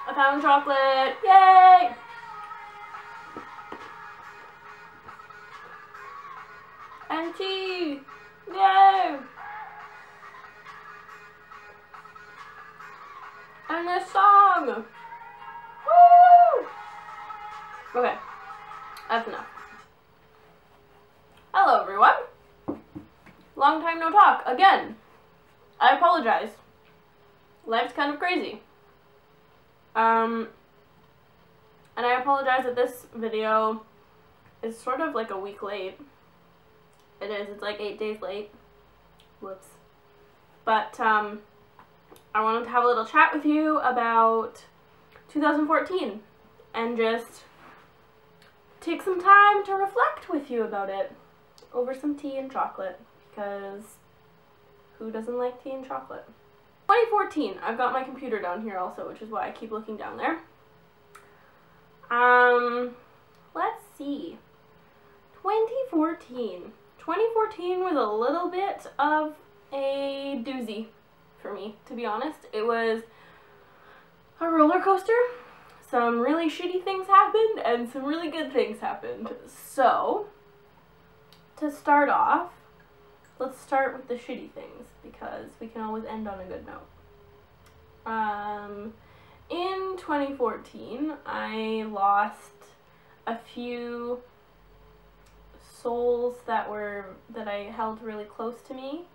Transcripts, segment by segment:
I found chocolate. Yay! And tea. Yay! And a song. Woo! Okay, that's enough. Hello, everyone. Long time no talk again. I apologize. Life's kind of crazy. And I apologize that this video is sort of like a week late. It is, it's like 8 days late. Whoops. But, I wanted to have a little chat with you about 2014 and just take some time to reflect with you about it over some tea and chocolate, because who doesn't like tea and chocolate? 2014, I've got my computer down here also, which is why I keep looking down there. Let's see. 2014. 2014 was a little bit of a doozy for me, to be honest. It was a roller coaster. Some really shitty things happened and some really good things happened. So, to start off, let's start with the shitty things, because we can always end on a good note. In 2014, I lost a few souls that I held really close to me,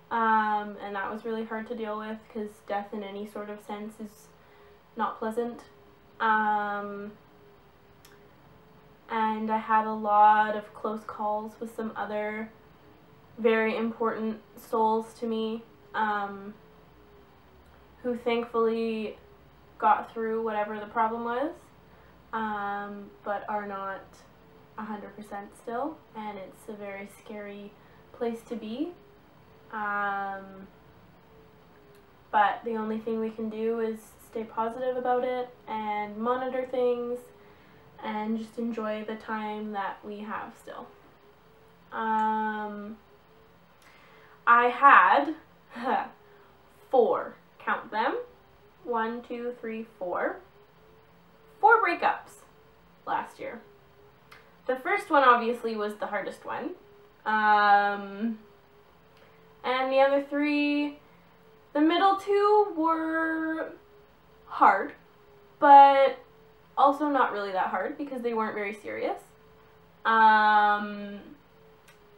and that was really hard to deal with, because death in any sort of sense is not pleasant. And I had a lot of close calls with some other very important souls to me, who thankfully got through whatever the problem was, but are not 100% still, and it's a very scary place to be. But the only thing we can do is stay positive about it and monitor things and just enjoy the time that we have still. I had 4, count them, 1, 2, 3, 4 breakups last year. The first one obviously was the hardest one, and the other 3, the middle 2 were hard, but also not really that hard because they weren't very serious.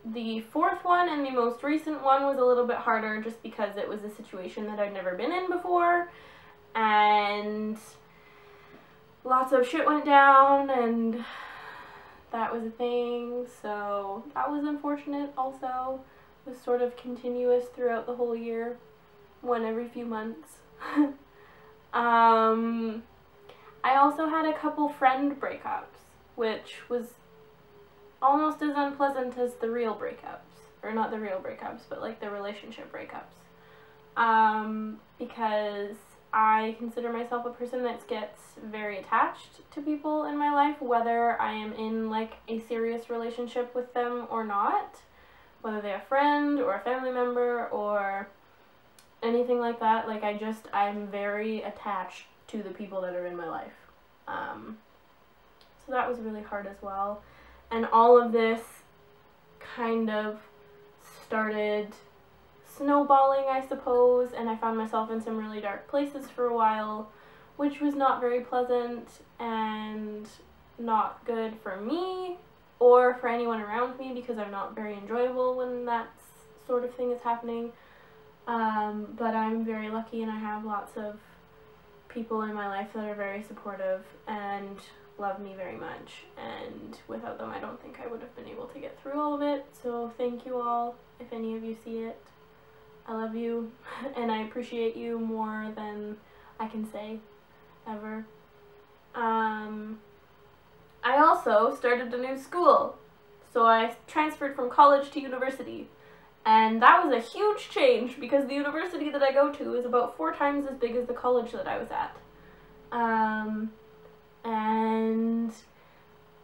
The 4th one and the most recent one was a little bit harder just because it was a situation that I'd never been in before, and lots of shit went down, and that was a thing, so that was unfortunate also. It was sort of continuous throughout the whole year, one every few months. I also had a couple friend breakups, which was almost as unpleasant as the real breakups, or not the real breakups, but like the relationship breakups, because I consider myself a person that gets very attached to people in my life, whether I am in like a serious relationship with them or not, whether they're a friend or a family member or anything like that. Like I'm very attached to the people that are in my life. So that was really hard as well. And all of this kind of started snowballing, I suppose, and I found myself in some really dark places for a while, which was not very pleasant and not good for me or for anyone around me, because I'm not very enjoyable when that sort of thing is happening. But I'm very lucky, and I have lots of people in my life that are very supportive and love me very much, and without them I don't think I would have been able to get through all of it. So thank you all, if any of you see it. I love you, and I appreciate you more than I can say ever. I also started a new school, so I transferred from college to university, and that was a huge change because the university that I go to is about 4 times as big as the college that I was at. And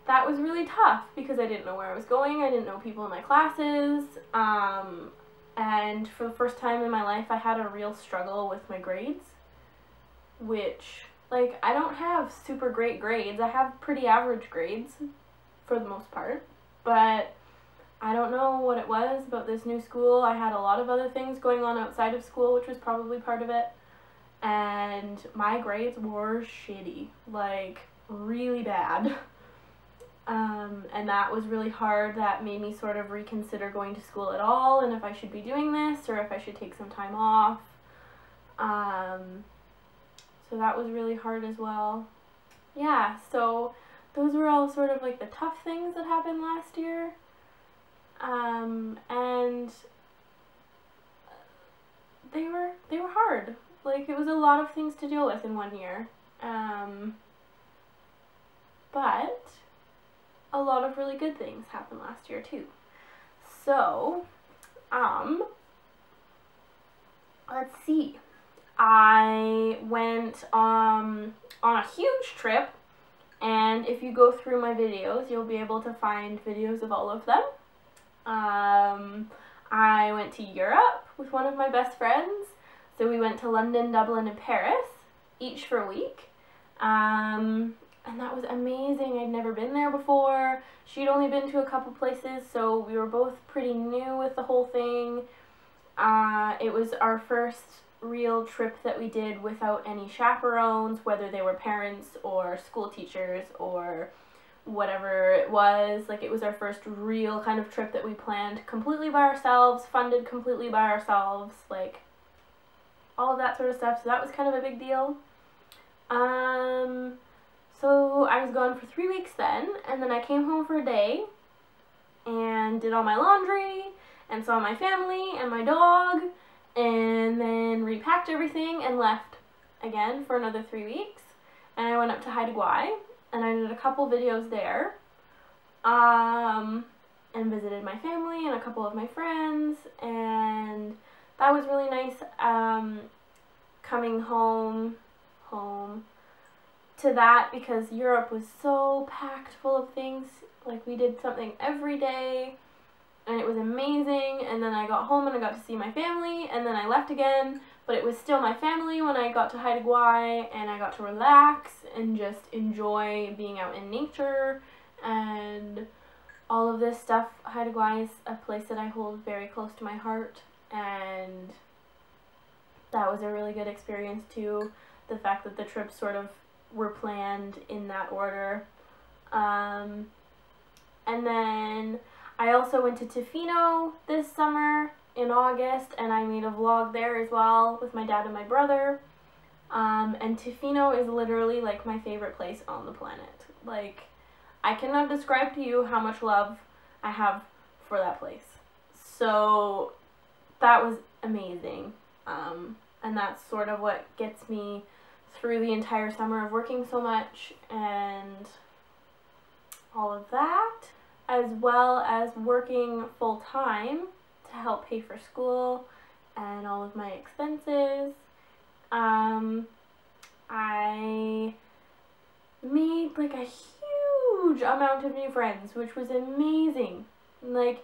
that was really tough because I didn't know where I was going, I didn't know people in my classes, and for the first time in my life I had a real struggle with my grades, which Like, I don't have super great grades. I have pretty average grades for the most part, but I don't know what it was about this new school. I had a lot of other things going on outside of school, which was probably part of it, and my grades were shitty, like really bad. And that was really hard. That made me sort of reconsider going to school at all, and if I should be doing this or if I should take some time off. So that was really hard as well. Yeah, so those were all sort of like the tough things that happened last year. And they were hard. Like, it was a lot of things to deal with in one year. But a lot of really good things happened last year too. So, let's see. I went on a huge trip, and if you go through my videos, you'll be able to find videos of all of them. I went to Europe with one of my best friends. So we went to London, Dublin, and Paris, each for a week. And that was amazing. I'd never been there before. She'd only been to a couple places, so we were both pretty new with the whole thing. It was our first real trip that we did without any chaperones, whether they were parents or school teachers or whatever it was. Like, it was our first real kind of trip that we planned completely by ourselves, funded completely by ourselves, like all of that sort of stuff. So that was kind of a big deal. So I was gone for 3 weeks then, and then I came home for a day and did all my laundry and saw my family and my dog, and then repacked everything and left again for another 3 weeks. And I went up to Haida Gwaii, and I did a couple videos there, and visited my family and a couple of my friends, and that was really nice. Coming home to that, because Europe was so packed full of things. Like, we did something every day, and it was amazing. And then I got home and I got to see my family, and then I left again, but it was still my family when I got to Haida Gwaii, and I got to relax and just enjoy being out in nature and all of this stuff. Haida Gwaii is a place that I hold very close to my heart, and that was a really good experience too. The fact that the trips sort of were planned in that order. And then I also went to Tofino this summer in August, and I made a vlog there as well with my dad and my brother. And Tofino is literally like my favorite place on the planet. Like, I cannot describe to you how much love I have for that place. So that was amazing. And that's sort of what gets me through the entire summer of working so much and all of that, as well as working full-time to help pay for school and all of my expenses. I made like a huge amount of new friends, which was amazing. Like,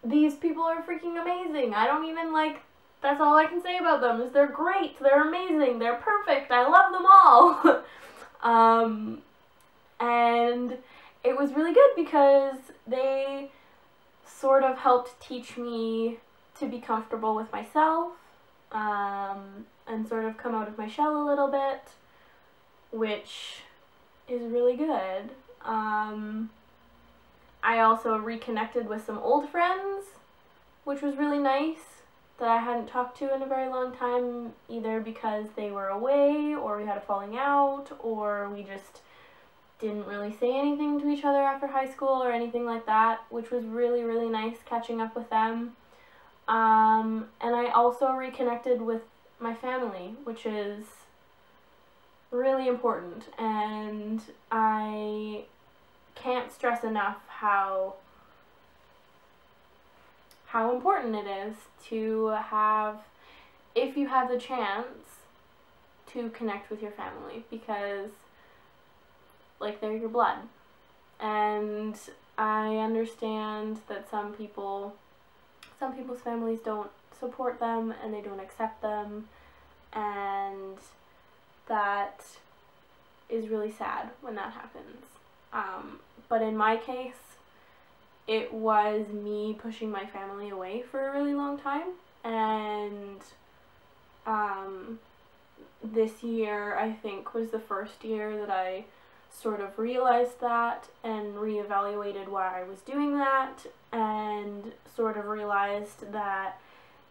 these people are freaking amazing. I don't even like, that's all I can say about them is they're great, they're amazing, they're perfect, I love them all. And it was really good because they sort of helped teach me to be comfortable with myself, and sort of come out of my shell a little bit, which is really good. I also reconnected with some old friends, which was really nice, that I hadn't talked to in a very long time, either because they were away, or we had a falling out, or we just didn't really say anything to each other after high school or anything like that, which was really, really nice catching up with them. And I also reconnected with my family, which is really important, and I can't stress enough how important it is to have, if you have the chance, to connect with your family, because like, they're your blood. And I understand that some people's families don't support them and they don't accept them, and that is really sad when that happens. But in my case, it was me pushing my family away for a really long time, and this year I think was the first year that I sort of realized that and reevaluated why I was doing that, and sort of realized that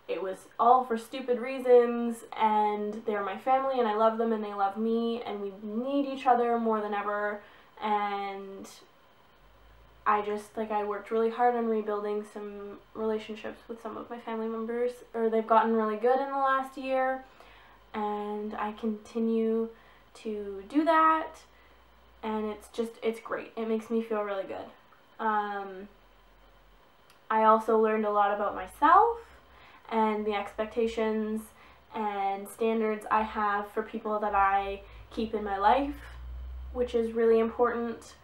it was all for stupid reasons, and they're my family and I love them and they love me and we need each other more than ever. And I worked really hard on rebuilding some relationships with some of my family members, or they've gotten really good in the last year, and I continue to do that, and it's great. It makes me feel really good. I also learned a lot about myself and the expectations and standards I have for people that I keep in my life, which is really important,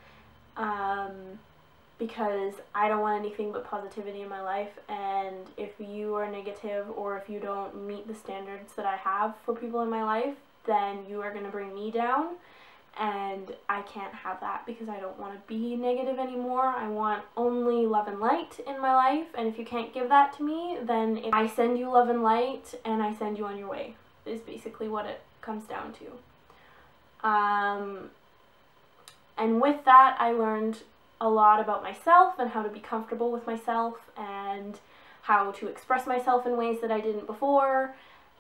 because I don't want anything but positivity in my life, and if you are negative or if you don't meet the standards that I have for people in my life, then you are going to bring me down, and I can't have that because I don't want to be negative anymore. I want only love and light in my life, and if you can't give that to me, then I send you love and light and I send you on your way, is basically what it comes down to. And with that, I learned a lot about myself and how to be comfortable with myself and how to express myself in ways that I didn't before,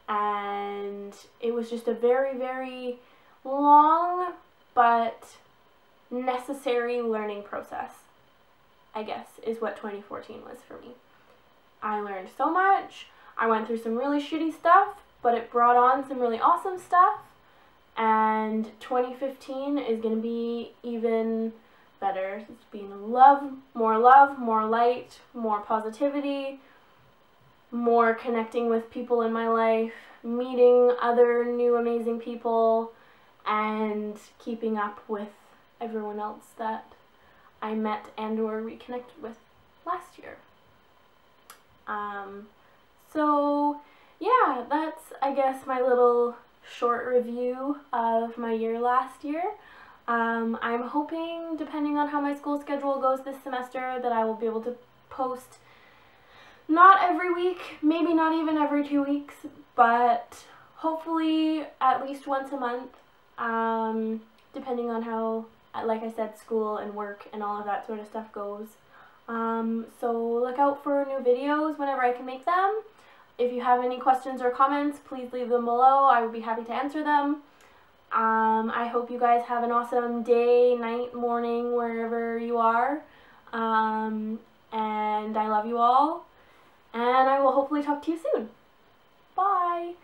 and it was just a very, very long but necessary learning process, I guess, is what 2014 was for me. I learned so much. I went through some really shitty stuff, but it brought on some really awesome stuff, and 2015 is going to be even better. It's being love, more light, more positivity, more connecting with people in my life, meeting other new amazing people, and keeping up with everyone else that I met and or reconnected with last year. So yeah, that's, I guess, my little short review of my year last year. I'm hoping, depending on how my school schedule goes this semester, that I will be able to post not every week, maybe not even every 2 weeks, but hopefully at least once a month, depending on how, like I said, school and work and all of that sort of stuff goes. So look out for new videos whenever I can make them. If you have any questions or comments, please leave them below. I would be happy to answer them. I hope you guys have an awesome day, night, morning, wherever you are. And I love you all. And I will hopefully talk to you soon. Bye!